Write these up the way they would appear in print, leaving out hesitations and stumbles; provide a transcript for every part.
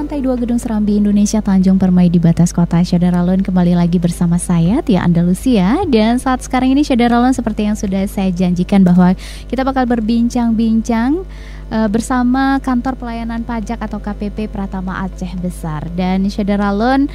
lantai 2 Gedung Serambi Indonesia Tanjung Permai di batas kota. Syederalun kembali lagi bersama saya Tia Andalusia. Dan saat sekarang ini Syederalun seperti yang sudah saya janjikan bahwa kita bakal berbincang-bincang bersama Kantor Pelayanan Pajak atau KPP Pratama Aceh Besar. Dan Syederalun,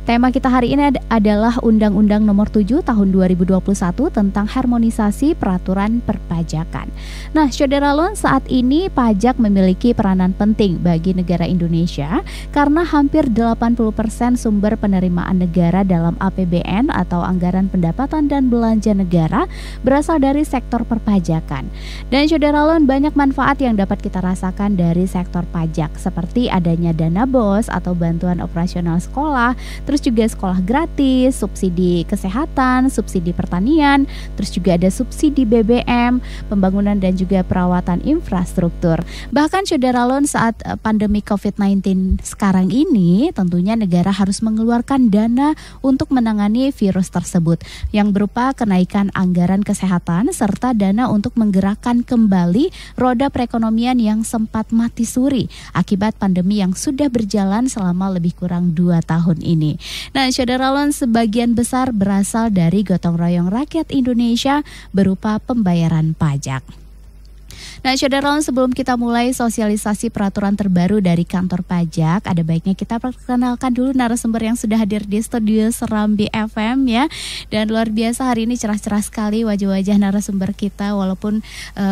tema kita hari ini adalah Undang-Undang Nomor 7 Tahun 2021 tentang harmonisasi peraturan perpajakan. Nah, Syederalun, saat ini pajak memiliki peranan penting bagi negara Indonesia karena hampir 80% sumber penerimaan negara dalam APBN atau Anggaran Pendapatan dan Belanja Negara berasal dari sektor perpajakan. Dan Syederalun, banyak manfaat yang dapat kita rasakan dari sektor pajak seperti adanya dana BOS atau bantuan operasional sekolah, terus juga sekolah gratis, subsidi kesehatan, subsidi pertanian, terus juga ada subsidi BBM, pembangunan dan juga perawatan infrastruktur. Bahkan Syederalun, saat pandemi COVID-19 sekarang ini, tentunya negara harus mengeluarkan dana untuk menangani virus tersebut yang berupa kenaikan anggaran kesehatan serta dana untuk menggerakkan kembali roda perekonomian yang sempat mati suri akibat pandemi yang sudah berjalan selama lebih kurang 2 tahun ini. Nah, Syederalun, sebagian besar berasal dari gotong royong rakyat Indonesia berupa pembayaran pajak. Nah, Syederalun, sebelum kita mulai sosialisasi peraturan terbaru dari kantor pajak, ada baiknya kita perkenalkan dulu narasumber yang sudah hadir di studio Serambi FM ya. Dan luar biasa hari ini cerah-cerah sekali wajah-wajah narasumber kita, walaupun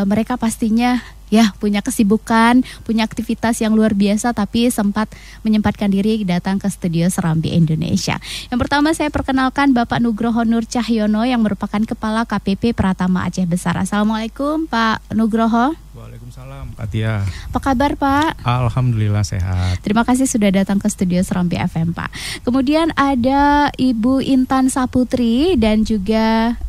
mereka pastinya ya punya kesibukan, punya aktivitas yang luar biasa, tapi sempat menyempatkan diri datang ke studio Serambi Indonesia. Yang pertama saya perkenalkan Bapak Nugroho Nur Cahyono yang merupakan Kepala KPP Pratama Aceh Besar. Assalamualaikum Pak Nugroho. Waalaikumsalam Kak Tia. Apa kabar Pak? Alhamdulillah sehat. Terima kasih sudah datang ke studio Serambi FM Pak. Kemudian ada Ibu Intan Saputri dan juga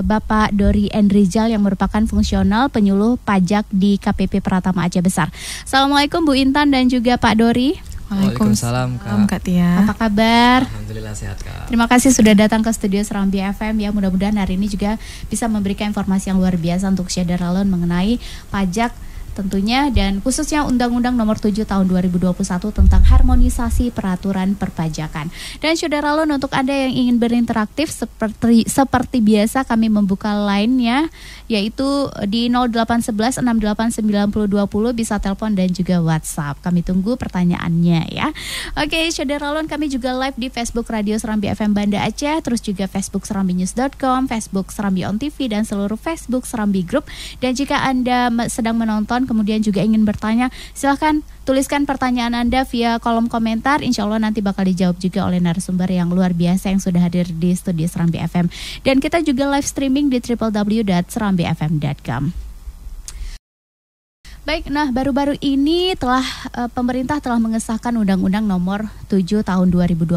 Bapak Dori Endrizal yang merupakan fungsional penyuluh pajak di KPP Pratama Aceh Besar. Assalamualaikum Bu Intan dan juga Pak Dori. Waalaikumsalam Kak Tia. Apa kabar? Alhamdulillah sehat Kak. Terima kasih sudah datang ke studio Serambi FM ya. Mudah-mudahan hari ini juga bisa memberikan informasi yang luar biasa untuk Syederalun mengenai pajak tentunya, dan khususnya Undang-Undang Nomor 7 Tahun 2021 tentang harmonisasi peraturan perpajakan. Dan Syederalun, untuk Anda yang ingin berinteraktif seperti biasa kami membuka line-nya yaitu di 0811 689020, bisa telepon dan juga WhatsApp. Kami tunggu pertanyaannya ya. Oke, Syederalun, kami juga live di Facebook Radio Serambi FM Banda Aceh, terus juga Facebook serambinews.com, Facebook Serambi On TV dan seluruh Facebook Serambi Group. Dan jika Anda sedang menonton kemudian juga ingin bertanya, silahkan tuliskan pertanyaan Anda via kolom komentar. Insya Allah nanti bakal dijawab juga oleh narasumber yang luar biasa yang sudah hadir di studio Serambi FM. Dan kita juga live streaming di www.serambifm.com. Baik, nah baru-baru ini pemerintah telah mengesahkan Undang-Undang Nomor 7 Tahun 2021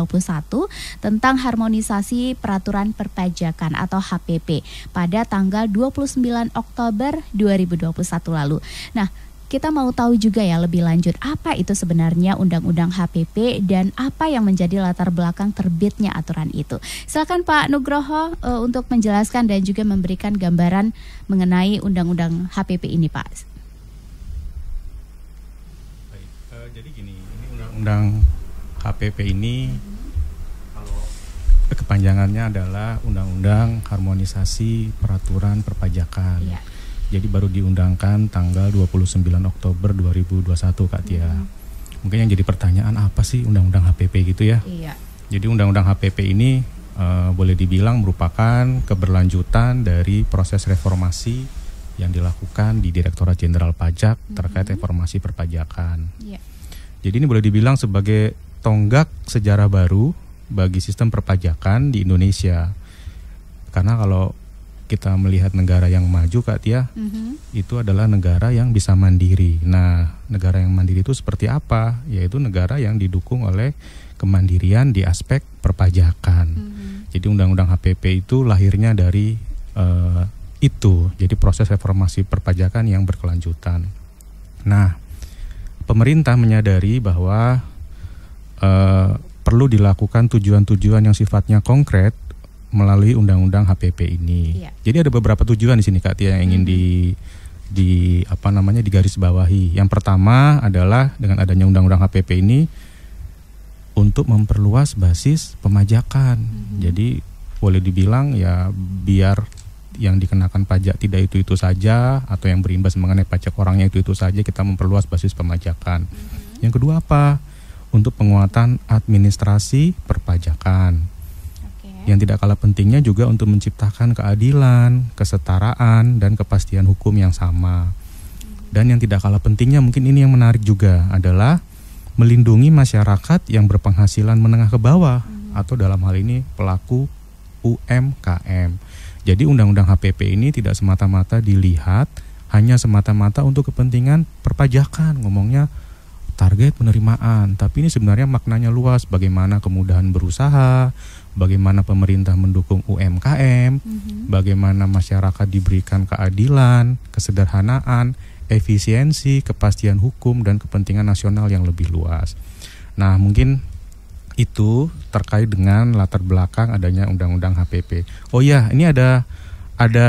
tentang harmonisasi peraturan perpajakan atau HPP pada tanggal 29 Oktober 2021 lalu. Nah, kita mau tahu juga ya lebih lanjut apa itu sebenarnya Undang-Undang HPP dan apa yang menjadi latar belakang terbitnya aturan itu. Silakan Pak Nugroho untuk menjelaskan dan juga memberikan gambaran mengenai Undang-Undang HPP ini, Pak. Jadi gini, ini Undang-Undang HPP ini kalau kepanjangannya adalah Undang-Undang Harmonisasi Peraturan Perpajakan. Ya. Jadi baru diundangkan tanggal 29 Oktober 2021 Kak Tia. Mungkin yang jadi pertanyaan, apa sih Undang-Undang HPP gitu ya? Iya. Jadi Undang-Undang HPP ini boleh dibilang merupakan keberlanjutan dari proses reformasi yang dilakukan di Direktorat Jenderal Pajak terkait reformasi perpajakan. Iya. Jadi ini boleh dibilang sebagai tonggak sejarah baru bagi sistem perpajakan di Indonesia. Karena kalau kita melihat negara yang maju Kak Tia, itu adalah negara yang bisa mandiri. Nah, negara yang mandiri itu seperti apa? Yaitu negara yang didukung oleh kemandirian di aspek perpajakan. Jadi Undang-Undang HPP itu lahirnya dari itu. Jadi proses reformasi perpajakan yang berkelanjutan. Nah, pemerintah menyadari bahwa perlu dilakukan tujuan-tujuan yang sifatnya konkret melalui Undang-Undang HPP ini. Iya. Jadi ada beberapa tujuan di sini Kak Tia yang ingin digarisbawahi. Yang pertama adalah dengan adanya Undang-Undang HPP ini untuk memperluas basis pemajakan. Jadi boleh dibilang ya biar yang dikenakan pajak tidak itu-itu saja atau yang berimbas mengenai pajak orangnya itu-itu saja, kita memperluas basis pemajakan. Yang kedua apa? Untuk penguatan administrasi perpajakan. Yang tidak kalah pentingnya juga untuk menciptakan keadilan, kesetaraan, dan kepastian hukum yang sama. Dan yang tidak kalah pentingnya, mungkin ini yang menarik juga, adalah melindungi masyarakat yang berpenghasilan menengah ke bawah, atau dalam hal ini pelaku UMKM. Jadi undang-undang HPP ini tidak semata-mata dilihat hanya semata-mata untuk kepentingan perpajakan, ngomongnya target penerimaan, tapi ini sebenarnya maknanya luas, bagaimana kemudahan berusaha, bagaimana pemerintah mendukung UMKM, bagaimana masyarakat diberikan keadilan, kesederhanaan, efisiensi, kepastian hukum, dan kepentingan nasional yang lebih luas. Nah, mungkin itu terkait dengan latar belakang adanya undang-undang HPP. Oh ya, ini ada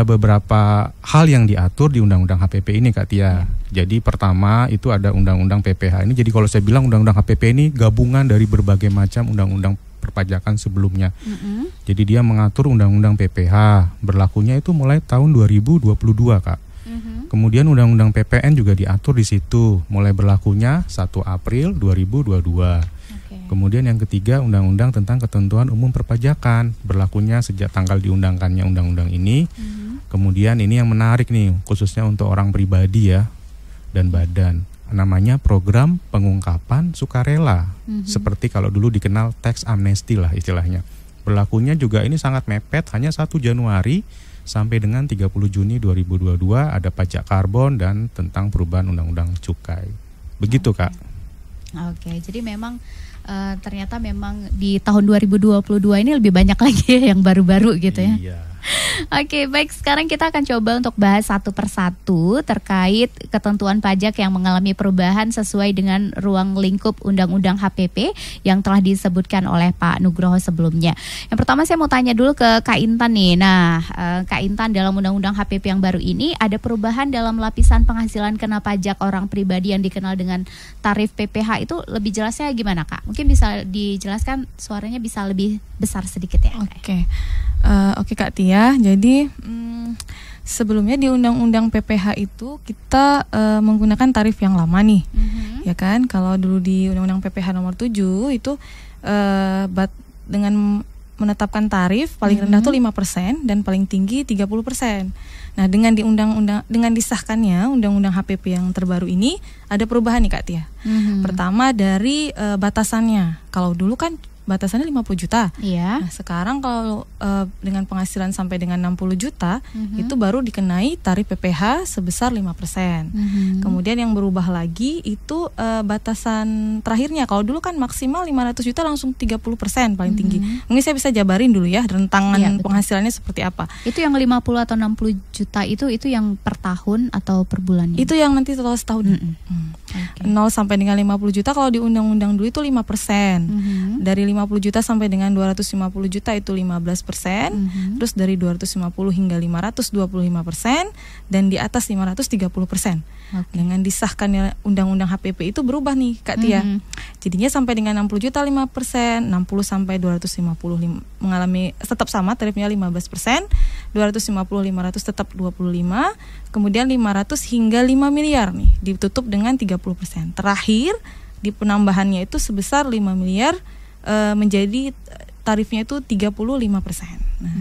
beberapa hal yang diatur di undang-undang HPP ini, Kak Tia. Jadi pertama itu ada undang-undang PPH ini. Jadi kalau saya bilang undang-undang HPP ini gabungan dari berbagai macam undang-undang perpajakan sebelumnya. Jadi dia mengatur undang-undang PPH, berlakunya itu mulai tahun 2022, Kak. Kemudian undang-undang PPN juga diatur di situ, mulai berlakunya 1 April 2022. Kemudian yang ketiga, undang-undang tentang ketentuan umum perpajakan, berlakunya sejak tanggal diundangkannya undang-undang ini. Kemudian ini yang menarik nih, khususnya untuk orang pribadi ya dan badan, namanya program pengungkapan sukarela. Seperti kalau dulu dikenal tax amnesty lah istilahnya. Berlakunya juga ini sangat mepet, hanya 1 Januari sampai dengan 30 Juni 2022 ada pajak karbon dan tentang perubahan undang-undang cukai. Begitu, Kak. Oke, jadi memang ternyata memang di tahun 2022 ini lebih banyak lagi yang baru-baru gitu ya. Iya. Oke, baik, sekarang kita akan coba untuk bahas satu persatu terkait ketentuan pajak yang mengalami perubahan sesuai dengan ruang lingkup Undang-Undang HPP yang telah disebutkan oleh Pak Nugroho sebelumnya. Yang pertama saya mau tanya dulu ke Kak Intan nih. Nah, Kak Intan, dalam Undang-Undang HPP yang baru ini ada perubahan dalam lapisan penghasilan kena pajak orang pribadi yang dikenal dengan tarif PPH, itu lebih jelasnya gimana, Kak? Mungkin bisa dijelaskan, suaranya bisa lebih besar sedikit ya. Oke, Kak Tia. Jadi sebelumnya di Undang-Undang PPH itu kita menggunakan tarif yang lama nih, ya kan? Kalau dulu di Undang-Undang PPH nomor 7 itu dengan menetapkan tarif paling rendah tuh 5% dan paling tinggi 30%. Nah, dengan disahkannya Undang-Undang HPP yang terbaru ini ada perubahan nih, Kak Tia. Pertama dari batasannya. Kalau dulu kan batasannya 50 juta. Iya. Nah, sekarang kalau dengan penghasilan sampai dengan 60 juta itu baru dikenai tarif PPH sebesar 5%. Kemudian yang berubah lagi itu batasan terakhirnya. Kalau dulu kan maksimal 500 juta langsung 30% paling tinggi. Mungkin saya bisa jabarin dulu ya rentangan penghasilannya seperti apa. Itu yang 50 atau 60 juta itu yang per tahun atau per bulannya? Itu yang nanti total setahun. 0 sampai dengan 50 juta kalau di undang-undang dulu itu 5%. Dari 50 juta sampai dengan 250 juta itu 15%, terus dari 250 hingga 500 25%, dan di atas 500 30%. Dengan disahkannya Undang-Undang HPP itu berubah nih, Kak Tia. Jadinya sampai dengan 60 juta 5%, 60 sampai 250 mengalami tetap sama tarifnya 15%, 250 500 tetap 25%, kemudian 500 hingga 5 miliar nih ditutup dengan 30%. Terakhir di penambahannya itu sebesar 5 miliar menjadi tarifnya itu 35%. Nah,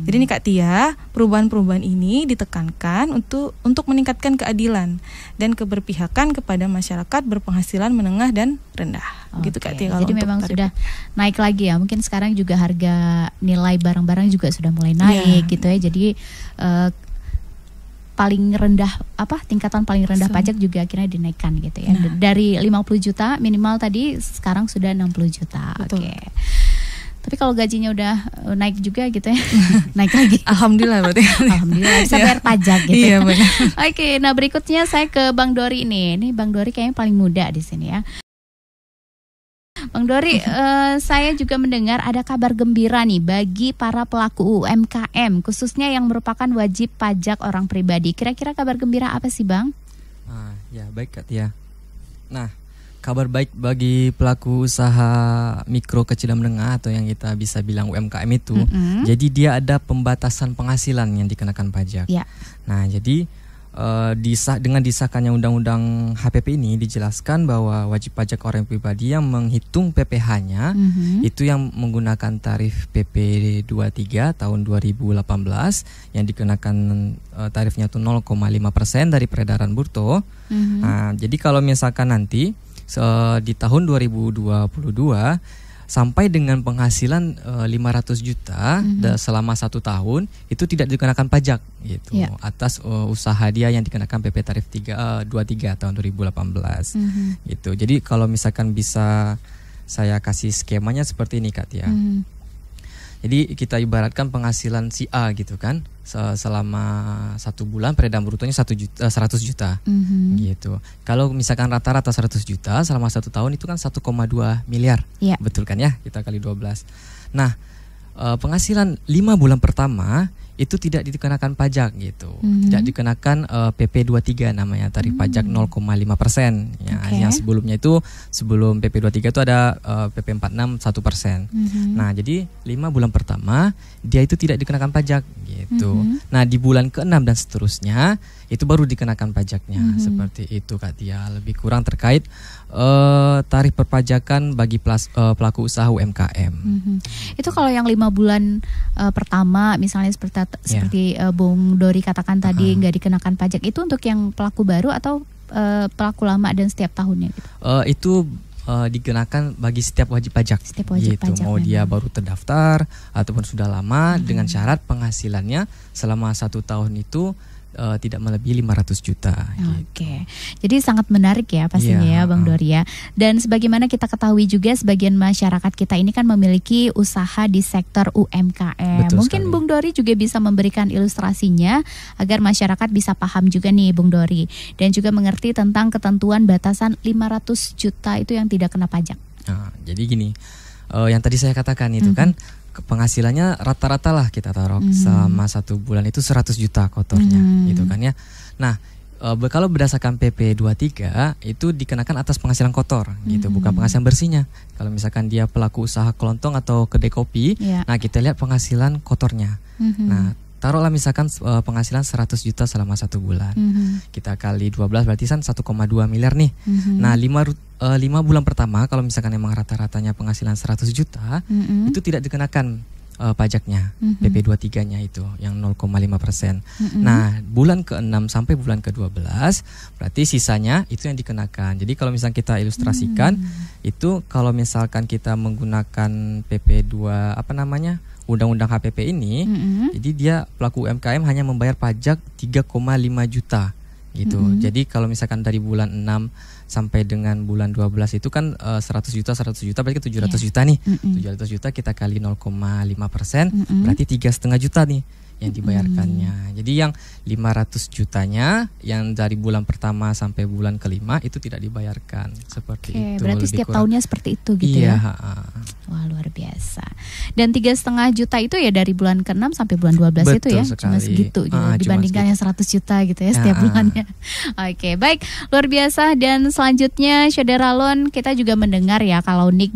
jadi nih Kak Tia, perubahan-perubahan ini ditekankan untuk meningkatkan keadilan dan keberpihakan kepada masyarakat berpenghasilan menengah dan rendah. Begitu Kak Tia. Jadi memang sudah naik lagi ya. Mungkin sekarang juga harga nilai barang-barang juga sudah mulai naik gitu ya. Jadi paling rendah tingkatan paling rendah pajak juga akhirnya dinaikkan gitu ya. Dari 50 juta minimal tadi sekarang sudah 60 juta. Oke. Tapi kalau gajinya udah naik juga gitu ya. Naik lagi. Alhamdulillah berarti. Alhamdulillah bisa bayar pajak gitu. Iya benar. Oke, nah berikutnya saya ke Bang Dori nih. Ini Bang Dori kayaknya paling muda di sini ya. Bang Dori, saya juga mendengar ada kabar gembira nih bagi para pelaku UMKM, khususnya yang merupakan wajib pajak orang pribadi. Kira-kira kabar gembira apa sih, Bang? Ya baik Kak Tia. Nah, Kabar baik bagi pelaku usaha mikro kecil dan menengah atau yang kita bisa bilang UMKM itu. Jadi dia ada pembatasan penghasilan yang dikenakan pajak. Ya. Nah, jadi dengan disahkannya undang-undang HPP ini dijelaskan bahwa wajib pajak orang pribadi yang menghitung PPh-nya itu yang menggunakan tarif PP 23 tahun 2018 yang dikenakan tarifnya itu 0,5% dari peredaran bruto. Nah, jadi kalau misalkan nanti di tahun 2022 sampai dengan penghasilan 500 juta selama 1 tahun itu tidak dikenakan pajak gitu atas usaha dia yang dikenakan PP tarif 23 tahun 2018 gitu. Jadi kalau misalkan bisa saya kasih skemanya seperti ini Kak Tia. Jadi kita ibaratkan penghasilan si A gitu kan, selama 1 bulan peredaran brutonya 100 juta gitu. Kalau misalkan rata-rata 100 juta selama 1 tahun itu kan 1,2 miliar, betul kan ya? Kita kali 12. Nah, penghasilan 5 bulan pertama itu tidak dikenakan pajak gitu, tidak dikenakan PP 23 namanya, tarif pajak 0,5% ya. Yang sebelumnya itu sebelum PP 23 itu ada PP 46 1%. Nah, jadi 5 bulan pertama dia itu tidak dikenakan pajak gitu. Nah, di bulan ke-6 dan seterusnya itu baru dikenakan pajaknya. Seperti itu Kak Tia, lebih kurang terkait tarif perpajakan bagi pelaku usaha UMKM. Itu kalau yang 5 bulan pertama misalnya seperti Bung Dori katakan tadi nggak dikenakan pajak, itu untuk yang pelaku baru atau pelaku lama dan setiap tahunnya gitu? Itu dikenakan bagi setiap wajib pajak. Setiap wajib gitu. pajak. Mau dia baru terdaftar ataupun sudah lama dengan syarat penghasilannya selama 1 tahun itu tidak melebihi 500 juta. Oke. Jadi sangat menarik ya pastinya ya Bang Dori ya. Dan sebagaimana kita ketahui juga sebagian masyarakat kita ini kan memiliki usaha di sektor UMKM. Betul Mungkin sekali. Bung Dori juga bisa memberikan ilustrasinya agar masyarakat bisa paham juga nih Bung Dori. Dan juga mengerti tentang ketentuan batasan 500 juta itu yang tidak kena pajak. Nah, jadi gini, yang tadi saya katakan itu kan penghasilannya rata-rata lah kita taruh selama 1 bulan itu 100 juta kotornya gitu kan ya. Nah, kalau berdasarkan PP 23 itu dikenakan atas penghasilan kotor gitu, bukan penghasilan bersihnya. Kalau misalkan dia pelaku usaha kelontong atau kedai kopi, nah kita lihat penghasilan kotornya. Nah, taruhlah misalkan penghasilan 100 juta selama 1 bulan. Kita kali 12 berarti kan 1,2 miliar nih. Nah, 5 bulan pertama kalau misalkan emang rata-ratanya penghasilan 100 juta, itu tidak dikenakan pajaknya, PP 23-nya itu yang 0,5%. Nah, bulan ke-6 sampai bulan ke-12 berarti sisanya itu yang dikenakan. Jadi kalau misalkan kita ilustrasikan itu kalau misalkan kita menggunakan PP 2 Undang-Undang HPP ini, jadi dia pelaku UMKM hanya membayar pajak 3,5 juta gitu. Jadi kalau misalkan dari bulan 6 sampai dengan bulan 12 itu kan 100 juta berarti 700 juta nih. 700 juta kita kali 0,5%, berarti 3,5 juta nih yang dibayarkannya. Jadi yang 500 jutanya yang dari bulan pertama sampai bulan ke-5 itu tidak dibayarkan. Seperti itu. Berarti setiap tahunnya seperti itu gitu ya. Wah, luar biasa. Dan 3,5 juta itu ya dari bulan ke-6 sampai bulan 12. Betul itu ya. Sekali. Cuma segitu gitu. Dibandingkan yang 100 juta gitu ya setiap bulannya. Oke, baik. Luar biasa. Dan selanjutnya Saudara Lon, kita juga mendengar ya kalau NIK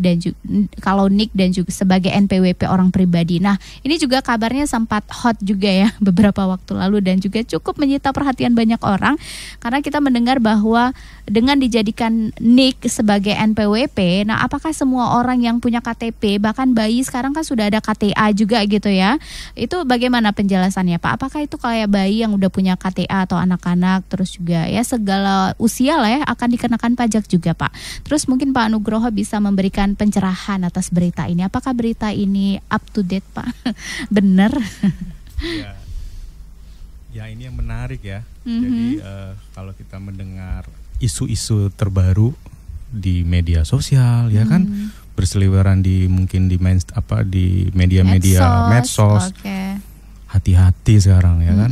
dan juga sebagai NPWP orang pribadi. Nah, ini juga kabarnya sempat hot juga ya beberapa waktu lalu dan juga cukup menyita perhatian banyak orang karena kita mendengar bahwa dengan dijadikan NIK sebagai NPWP, nah apakah semua orang yang punya KTP, bahkan bayi sekarang kan sudah ada KTA juga gitu ya, itu bagaimana penjelasannya Pak? Apakah itu kayak bayi yang udah punya KTA atau anak-anak, terus juga ya segala usia lah ya akan dikenakan pajak juga Pak? Terus mungkin Pak Nugroho bisa memberikan pencerahan atas berita ini, apakah berita ini up to date Pak? Benar? Ya ini yang menarik ya. Jadi kalau kita mendengar isu-isu terbaru di media sosial ya kan berseliweran di mungkin di media-media medsos. Hati-hati sekarang ya kan.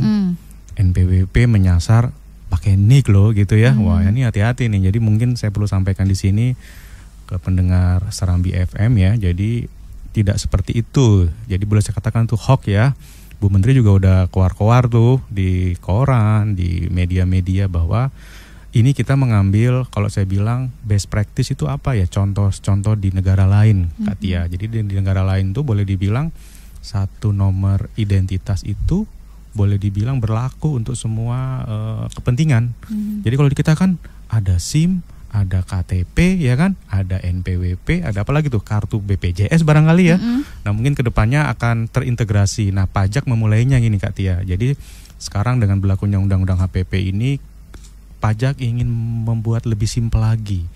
NPWP menyasar pakai NIK loh gitu ya. Wah, ini hati-hati nih. Jadi mungkin saya perlu sampaikan di sini ke pendengar Serambi FM ya. Jadi tidak seperti itu. Jadi boleh saya katakan itu hoax ya. Bu Menteri juga udah keluar-keluar tuh di koran, di media-media bahwa ini kita mengambil, kalau saya bilang best practice itu apa ya, contoh di negara lain, Kak Tia. Jadi di negara lain tuh boleh dibilang satu nomor identitas itu boleh dibilang berlaku untuk semua kepentingan. Jadi kalau di kita kan ada SIM, ada KTP, ya kan, ada NPWP, ada apa lagi tuh, kartu BPJS barangkali ya. Nah mungkin kedepannya akan terintegrasi. Nah pajak memulainya gini Kak Tia. Jadi sekarang dengan berlakunya undang-undang HPP ini, pajak ingin membuat lebih simpel lagi.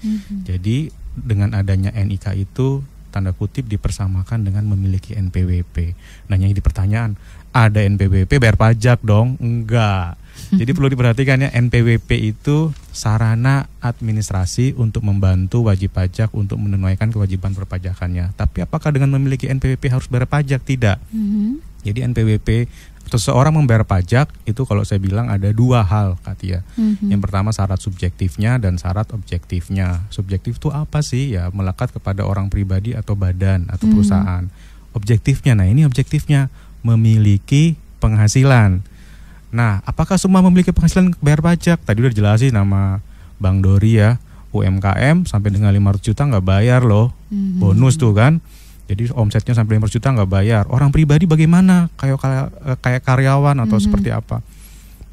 Jadi dengan adanya NIK itu tanda kutip dipersamakan dengan memiliki NPWP. Nah yang jadi pertanyaan, ada NPWP bayar pajak dong? Enggak. Jadi perlu diperhatikan ya, NPWP itu sarana administrasi untuk membantu wajib pajak untuk menunaikan kewajiban perpajakannya. Tapi apakah dengan memiliki NPWP harus bayar pajak? Tidak. Jadi NPWP, seseorang membayar pajak itu kalau saya bilang ada dua hal, Kak Tia. Yang pertama syarat subjektifnya dan syarat objektifnya. Subjektif itu apa sih? Ya melekat kepada orang pribadi atau badan atau perusahaan. Objektifnya, nah ini objektifnya memiliki penghasilan. Nah, apakah semua memiliki penghasilan bayar pajak? Tadi udah jelasin nama Bang Dori ya, UMKM sampai dengan 500 juta nggak bayar loh, bonus tuh kan. Jadi omsetnya sampai 500 juta nggak bayar. Orang pribadi bagaimana? Kayak karyawan atau seperti apa?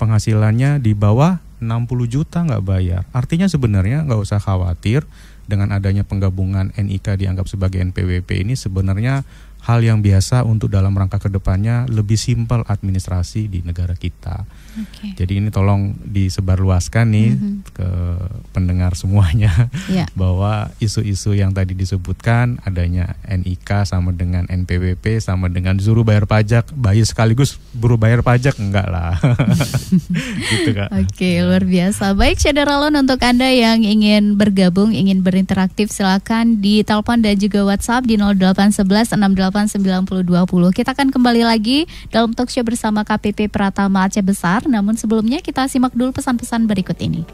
Penghasilannya di bawah 60 juta nggak bayar. Artinya sebenarnya nggak usah khawatir dengan adanya penggabungan NIK dianggap sebagai NPWP ini sebenarnya hal yang biasa untuk dalam rangka kedepannya lebih simpel administrasi di negara kita. Jadi ini tolong disebarluaskan nih ke pendengar semuanya bahwa isu-isu yang tadi disebutkan adanya NIK sama dengan NPWP sama dengan suruh bayar pajak, bayi sekaligus buru bayar pajak, enggak lah. Gitu Kak. Oke, luar biasa. Baik Syederalon, untuk Anda yang ingin bergabung, ingin berinteraktif, silakan di telepon dan juga WhatsApp di 0811 689020. Kita akan kembali lagi dalam talkshow bersama KPP Pratama Aceh Besar. Namun sebelumnya kita simak dulu pesan-pesan berikut ini.